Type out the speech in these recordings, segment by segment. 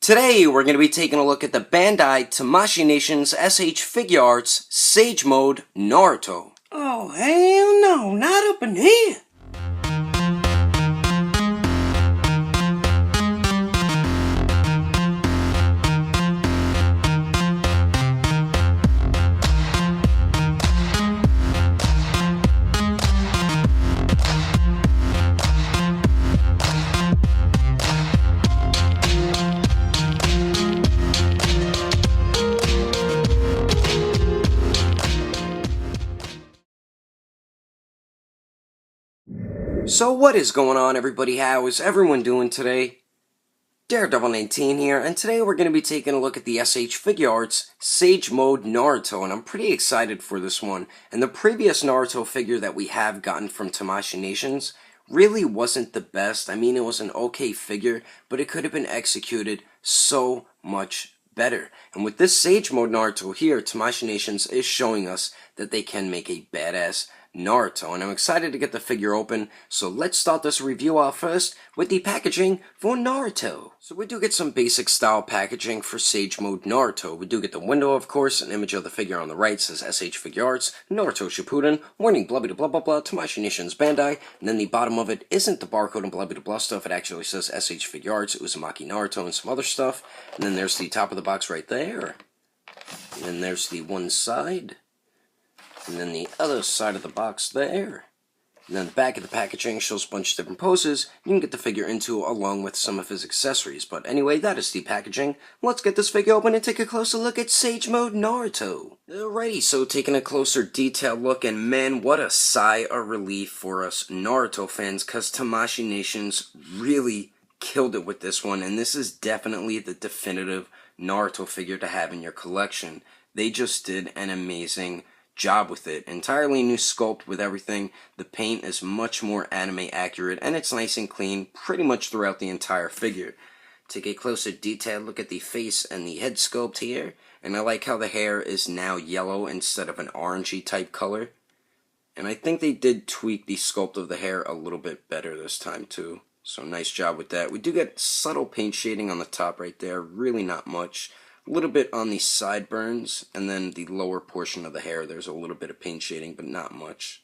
Today, we're going to be taking a look at the Bandai Tamashii Nation's SH Figuarts Sage Mode Naruto. Oh, hell no, not up in here. So what is going on, everybody? How is everyone doing today? Daredevil19 here, and today we're going to be taking a look at the SH Figuarts Sage Mode Naruto, and I'm pretty excited for this one. And the previous Naruto figure that we have gotten from Tamashii Nations really wasn't the best. I mean, it was an okay figure, but it could have been executed so much better. And with this Sage Mode Naruto here, Tamashii Nations is showing us that they can make a badass Naruto, and I'm excited to get the figure open. So let's start this review off first with the packaging for Naruto. So we do get some basic style packaging for Sage Mode Naruto. We do get the window, of course. An image of the figure on the right says SH Figuarts, Naruto Shippuden, warning blah blah blah blah blah, Tamashii Nations Bandai. And then the bottom of it isn't the barcode and blah blah blah stuff. It actually says SH Figuarts, Uzumaki Naruto, and some other stuff. And then there's the top of the box right there. And then there's the one side. And then the other side of the box there. And then the back of the packaging shows a bunch of different poses you can get the figure into along with some of his accessories. But anyway, that is the packaging. Let's get this figure open and take a closer look at Sage Mode Naruto. Alrighty, so taking a closer detailed look, and man, what a sigh of relief for us Naruto fans, because Tamashii Nations really killed it with this one, and this is definitely the definitive Naruto figure to have in your collection. They just did an amazing job with it. Entirely new sculpt with everything. The paint is much more anime accurate, and it's nice and clean pretty much throughout the entire figure. Take a closer detailed look at the face and the head sculpt here, and I like how the hair is now yellow instead of an orangey type color. And I think they did tweak the sculpt of the hair a little bit better this time too. So nice job with that. We do get subtle paint shading on the top right there, really not much. A little bit on the sideburns, and then the lower portion of the hair, there's a little bit of paint shading, but not much.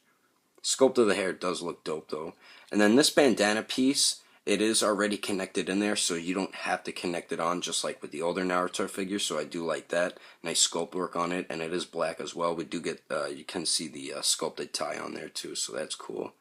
Sculpt of the hair does look dope, though. And then this bandana piece, it is already connected in there, so you don't have to connect it on, just like with the older Naruto figure, so I do like that. Nice sculpt work on it, and it is black as well. We do get, you can see the sculpted tie on there, too, so that's cool.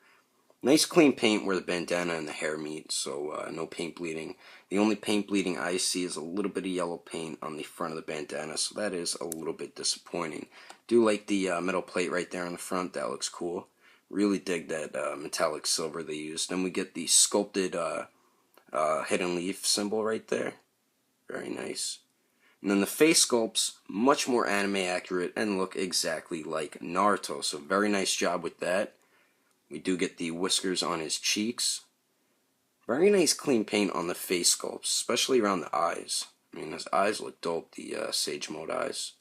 Nice clean paint where the bandana and the hair meet, so no paint bleeding. The only paint bleeding I see is a little bit of yellow paint on the front of the bandana, so that is a little bit disappointing. Do like the metal plate right there on the front, that looks cool. Really dig that metallic silver they used. Then we get the sculpted hidden leaf symbol right there. Very nice. And then the face sculpts, much more anime accurate and look exactly like Naruto, so very nice job with that. We do get the whiskers on his cheeks. Very nice clean paint on the face sculpts, especially around the eyes. I mean, his eyes look dope, the Sage Mode eyes.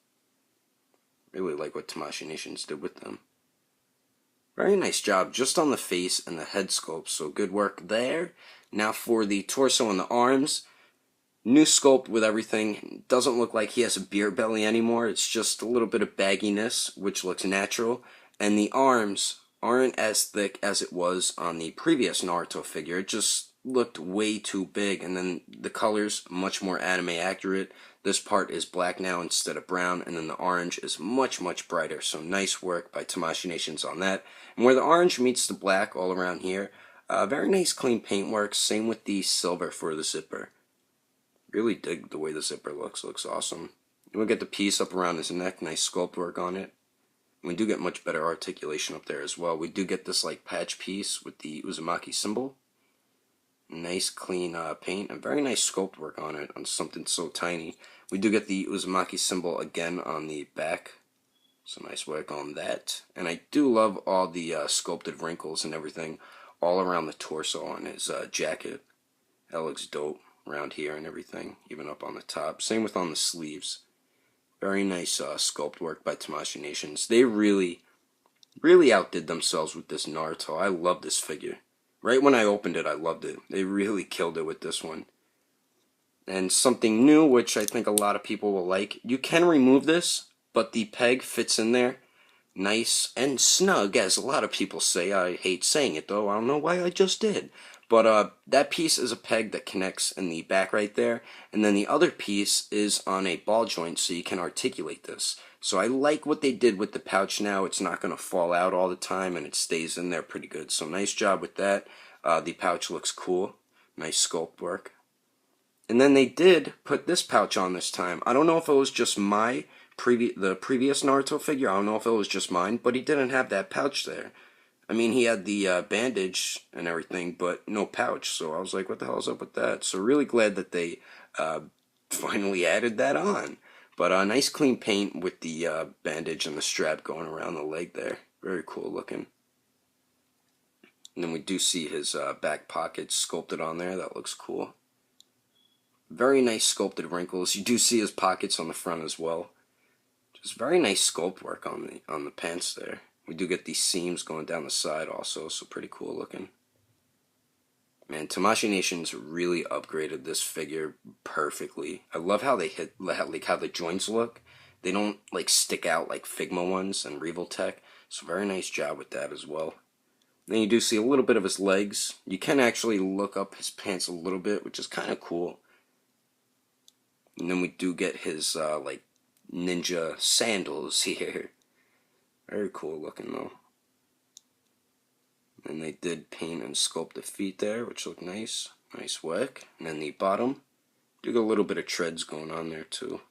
Really like what Tamashii Nations did with them. Very nice job just on the face and the head sculpt, so good work there. Now for the torso and the arms. New sculpt with everything. Doesn't look like he has a beer belly anymore. It's just a little bit of bagginess, which looks natural. And the arms aren't as thick as it was on the previous Naruto figure. It just looked way too big, and then the colors much more anime accurate. This part is black now instead of brown, and then the orange is much brighter, so nice work by Tamashii Nations on that. And where the orange meets the black all around here, very nice clean paint work. Same with the silver for the zipper. Really dig the way the zipper looks awesome. And we'll get the piece up around his neck, nice sculpt work on it. We do get much better articulation up there as well. We do get this like patch piece with the Uzumaki symbol. Nice clean paint and very nice sculpt work on it, on something so tiny. We do get the Uzumaki symbol again on the back. So nice work on that. And I do love all the sculpted wrinkles and everything all around the torso on his jacket. That looks dope around here and everything, even up on the top. Same with on the sleeves. Very nice sculpt work by Tamashii Nations. They really outdid themselves with this Naruto. I love this figure. Right when I opened it, I loved it. They really killed it with this one. And something new, which I think a lot of people will like, you can remove this, but the peg fits in there nice and snug, as a lot of people say. I hate saying it though, I don't know why I just did. But that piece is a peg that connects in the back right there, and then the other piece is on a ball joint so you can articulate this. So I like what they did with the pouch now. It's not going to fall out all the time and it stays in there pretty good. So nice job with that. The pouch looks cool. Nice sculpt work. And then they did put this pouch on this time. I don't know if it was just the previous Naruto figure. I don't know if it was just mine, but he didn't have that pouch there. I mean, he had the bandage and everything, but no pouch. So I was like, what the hell's up with that? So really glad that they finally added that on. But nice clean paint with the bandage and the strap going around the leg there. Very cool looking. And then we do see his back pocket sculpted on there. That looks cool. Very nice sculpted wrinkles. You do see his pockets on the front as well. Just very nice sculpt work on the pants there. We do get these seams going down the side also, so pretty cool looking. Man, Tamashii Nation's really upgraded this figure perfectly. I love how they how the joints look. They don't like stick out like Figma ones and Revoltech. So very nice job with that as well. Then you do see a little bit of his legs. You can actually look up his pants a little bit, which is kind of cool. And then we do get his like ninja sandals here. Very cool looking though. And they did paint and sculpt the feet there, which look nice. Nice work. And then the bottom, do get a little bit of treads going on there too.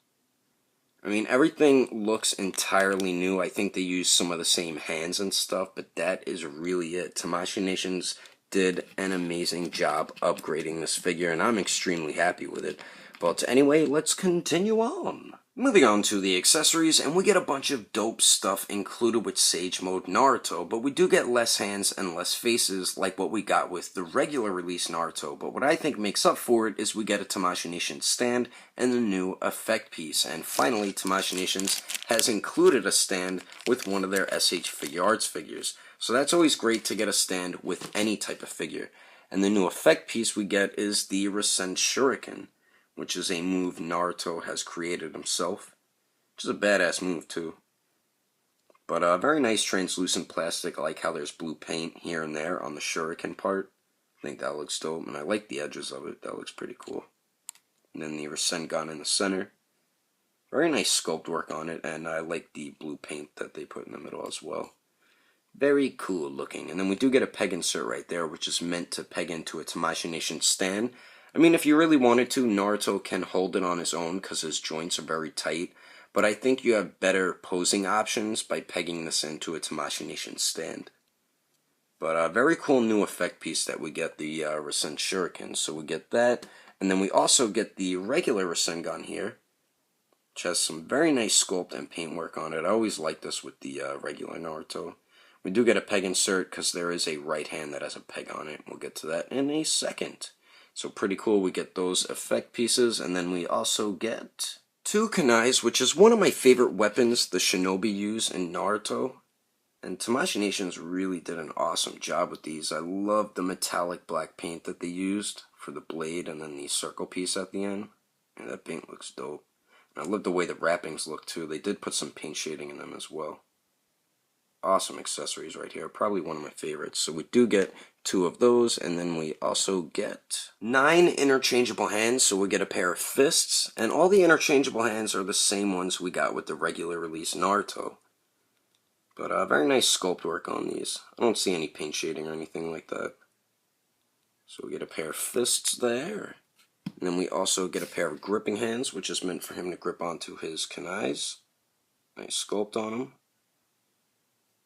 I mean, everything looks entirely new. I think they used some of the same hands and stuff, but that is really it. Tamashii Nations did an amazing job upgrading this figure, and I'm extremely happy with it. But anyway, let's continue on. Moving on to the accessories, and we get a bunch of dope stuff included with Sage Mode Naruto, but we do get less hands and less faces like what we got with the regular release Naruto. But what I think makes up for it is we get a Tamashii Nations stand and the new effect piece. And finally, Tamashii Nations has included a stand with one of their SH Figuarts figures. So that's always great to get a stand with any type of figure. And the new effect piece we get is the Rasen Shuriken, which is a move Naruto has created himself, which is a badass move too. But very nice translucent plastic. I like how there's blue paint here and there on the shuriken part. I think that looks dope, and I like the edges of it. That looks pretty cool. And then the Rasengan in the center. Very nice sculpt work on it, and I like the blue paint that they put in the middle as well. Very cool looking. And then we do get a peg insert right there, which is meant to peg into a Tamashii Nation stand. I mean, if you really wanted to, Naruto can hold it on his own because his joints are very tight, but I think you have better posing options by pegging this into a Tamashii Nation stand. But a very cool new effect piece that we get, the Rasen Shuriken. So we get that, and then we also get the regular Rasengan here, which has some very nice sculpt and paint work on it. I always like this with the regular Naruto. We do get a peg insert because there is a right hand that has a peg on it. We'll get to that in a second. So pretty cool, we get those effect pieces, and then we also get two kunais, which is one of my favorite weapons the shinobi use in Naruto. And Tamashii Nations really did an awesome job with these. I love the metallic black paint that they used for the blade and then the circle piece at the end. And that paint looks dope. And I love the way the wrappings look too. They did put some paint shading in them as well. Awesome accessories right here, probably one of my favorites. So we do get two of those, and then we also get 9 interchangeable hands. So we get a pair of fists, and all the interchangeable hands are the same ones we got with the regular release Naruto. But very nice sculpt work on these. I don't see any paint shading or anything like that. So we get a pair of fists there. And then we also get a pair of gripping hands, which is meant for him to grip onto his kunais. Nice sculpt on them.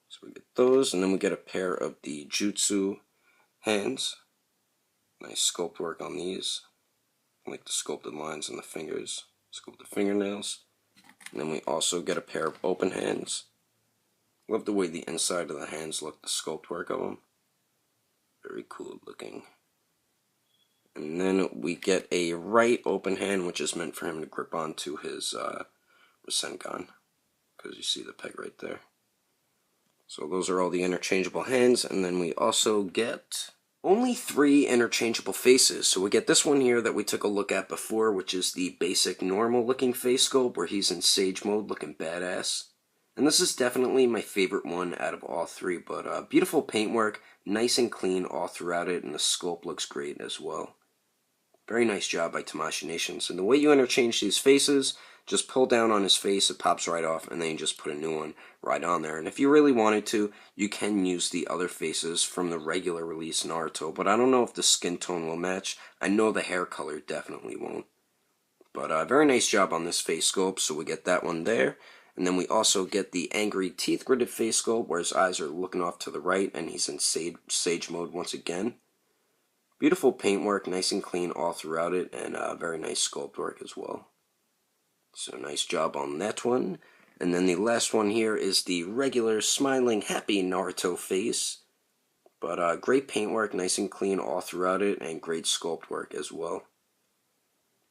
So we get those, and then we get a pair of the Jutsu hands. Nice sculpt work on these. I like the sculpted lines on the fingers, sculpted fingernails. And then we also get a pair of open hands. Love the way the inside of the hands look, the sculpt work of them. Very cool looking. And then we get a right open hand, which is meant for him to grip onto his Rasengan, because you see the peg right there. So those are all the interchangeable hands, and then we also get Only 3 interchangeable faces, so we get this one here that we took a look at before, which is the basic normal looking face sculpt where he's in Sage mode looking badass. And this is definitely my favorite one out of all 3, but beautiful paintwork, nice and clean all throughout it, and the sculpt looks great as well. Very nice job by Tamashii Nations. And the way you interchange these faces, just pull down on his face, it pops right off, and then you just put a new one right on there. And if you really wanted to, you can use the other faces from the regular release Naruto, but I don't know if the skin tone will match. I know the hair color definitely won't. But very nice job on this face sculpt, so we get that one there. And then we also get the angry teeth gritted face sculpt where his eyes are looking off to the right and he's in sage mode once again. Beautiful paintwork, nice and clean all throughout it, and very nice sculpt work as well. So nice job on that one. And then the last one here is the regular smiling happy Naruto face. But great paintwork, nice and clean all throughout it, and great sculpt work as well.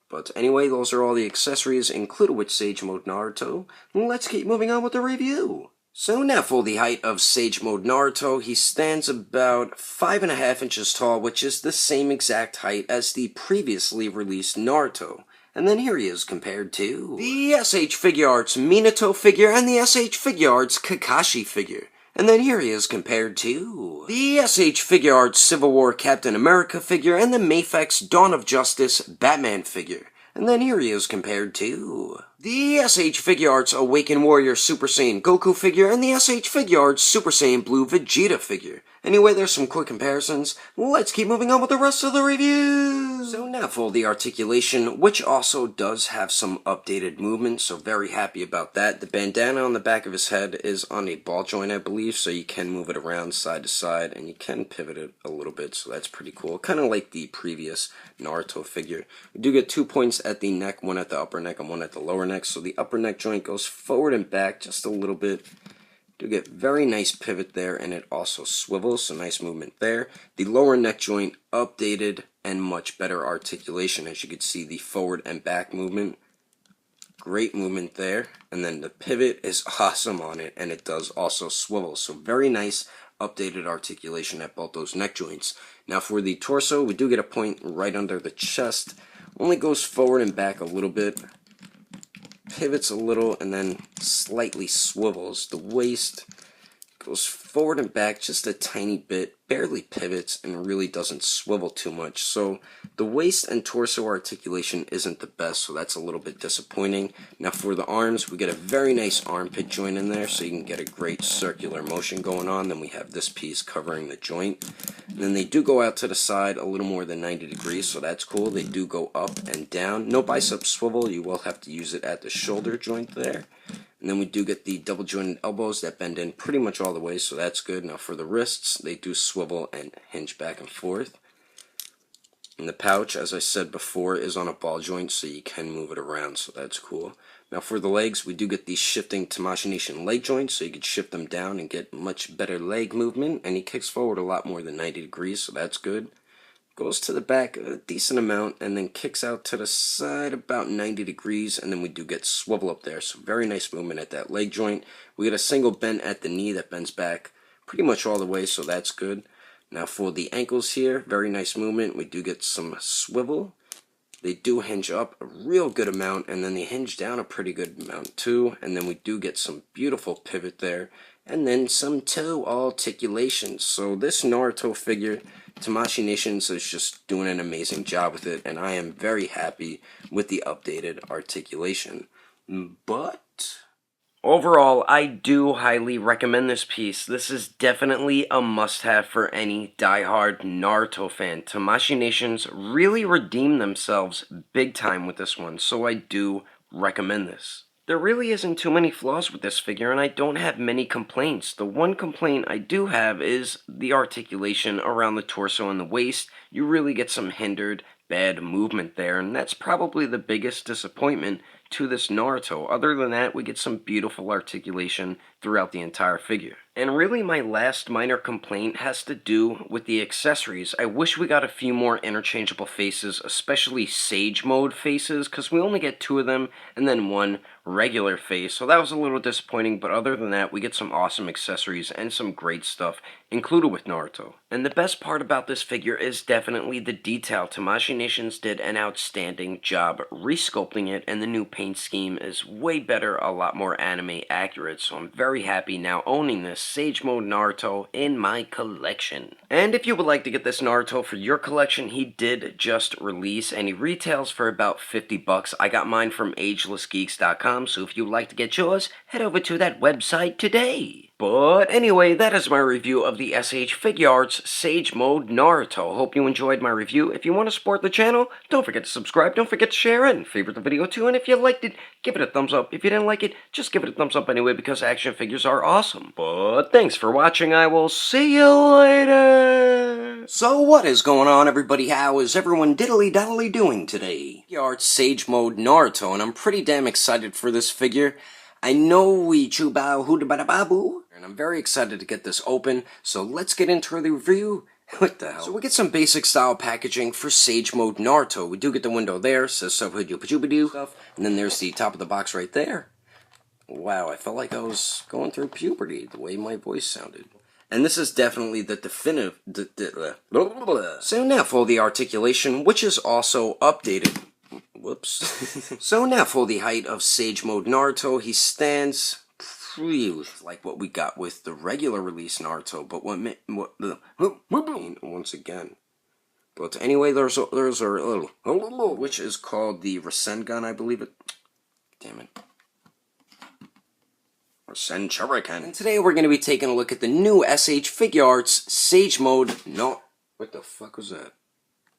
But anyway, those are all the accessories included with Sage Mode Naruto. Let's keep moving on with the review. So now for the height of Sage Mode Naruto, he stands about 5.5 inches tall, which is the same exact height as the previously released Naruto. And then here he is compared to the SH Figuarts Minato figure and the SH Figuarts Kakashi figure. And then here he is compared to the SH Figuarts Civil War Captain America figure and the Mafex Dawn of Justice Batman figure. And then here he is compared to the SH Figuarts Awakened Warrior Super Saiyan Goku figure and the SH Figuarts Super Saiyan Blue Vegeta figure. Anyway, there's some quick comparisons. Let's keep moving on with the rest of the review. So now for the articulation, which also does have some updated movement, so very happy about that. The bandana on the back of his head is on a ball joint, I believe, so you can move it around side to side, and you can pivot it a little bit, so that's pretty cool. Kind of like the previous Naruto figure. We do get 2 points at the neck, one at the upper neck and one at the lower neck, so the upper neck joint goes forward and back just a little bit. You get very nice pivot there, and it also swivels, so nice movement there. The lower neck joint updated and much better articulation, as you can see the forward and back movement. Great movement there, and then the pivot is awesome on it, and it does also swivel, so very nice updated articulation at both those neck joints. Now for the torso, we do get a point right under the chest. Only goes forward and back a little bit. Pivots a little and then slightly swivels. The waist goes forward and back just a tiny bit, barely pivots, and really doesn't swivel too much. So the waist and torso articulation isn't the best, so that's a little bit disappointing. Now for the arms, we get a very nice armpit joint in there, so you can get a great circular motion going on. Then we have this piece covering the joint. And then they do go out to the side a little more than 90 degrees, so that's cool. They do go up and down. No bicep swivel, you will have to use it at the shoulder joint there. And then we do get the double jointed elbows that bend in pretty much all the way, so that's good. Now for the wrists, they do swivel and hinge back and forth. And the pouch, as I said before, is on a ball joint, so you can move it around, so that's cool. Now for the legs, we do get these shifting Tamashii Nation leg joints, so you can shift them down and get much better leg movement. And he kicks forward a lot more than 90 degrees, so that's good. Goes to the back a decent amount and then kicks out to the side about 90 degrees, and then we do get swivel up there, so very nice movement at that leg joint. We get a single bend at the knee that bends back pretty much all the way, so that's good. Now for the ankles here, very nice movement. We do get some swivel. They do hinge up a real good amount, and then they hinge down a pretty good amount too, and then we do get some beautiful pivot there, and then some toe articulation. So this Naruto figure, Tamashii Nations is just doing an amazing job with it, and I am very happy with the updated articulation. But overall, I do highly recommend this piece. This is definitely a must-have for any die-hard Naruto fan. Tamashii Nations really redeemed themselves big time with this one, so I do recommend this. There really isn't too many flaws with this figure, and I don't have many complaints. The one complaint I do have is the articulation around the torso and the waist. You really get some hindered, bad movement there, and that's probably the biggest disappointment to this Naruto. Other than that, we get some beautiful articulation throughout the entire figure. And really my last minor complaint has to do with the accessories. I wish we got a few more interchangeable faces, especially Sage Mode faces, because we only get 2 of them and then 1 regular face. So that was a little disappointing, but other than that, we get some awesome accessories and some great stuff included with Naruto. And the best part about this figure is definitely the detail. Tamashii Nations did an outstanding job resculpting it, and the new paint scheme is way better, a lot more anime accurate, so I'm very happy now owning this Sage Mode Naruto in my collection. And if you would like to get this Naruto for your collection, he did just release, and he retails for about $50. I got mine from agelessgeeks.com, so if you'd like to get yours, head over to that website today. But anyway, that is my review of the SH Figuarts Sage Mode Naruto. Hope you enjoyed my review. If you want to support the channel, don't forget to subscribe, don't forget to share it, and favorite the video too, and if you liked it, give it a thumbs up. If you didn't like it, just give it a thumbs up anyway, because action figures are awesome. But thanks for watching, I will see you later! So what is going on, everybody? How is everyone diddly-daddly doing today? Figuarts Sage Mode Naruto, and I'm pretty damn excited for this figure. I know we chubao hoodabababu, and I'm very excited to get this open, so let's get into the review. What the hell? So we get some basic style packaging for Sage Mode Naruto. We do get the window there, says stuff, and then there's the top of the box right there. Wow, I felt like I was going through puberty, the way my voice sounded. And this is definitely the definitive... So now for the articulation, which is also updated. Whoops. So now for the height of Sage Mode Naruto, he stands like what we got with the regular release Naruto, but once again. But anyway, there's a which is called the Rasengan, I believe it. Damn it. Rasengan. And today we're going to be taking a look at the new SH Figuarts Sage Mode. No, what the fuck was that?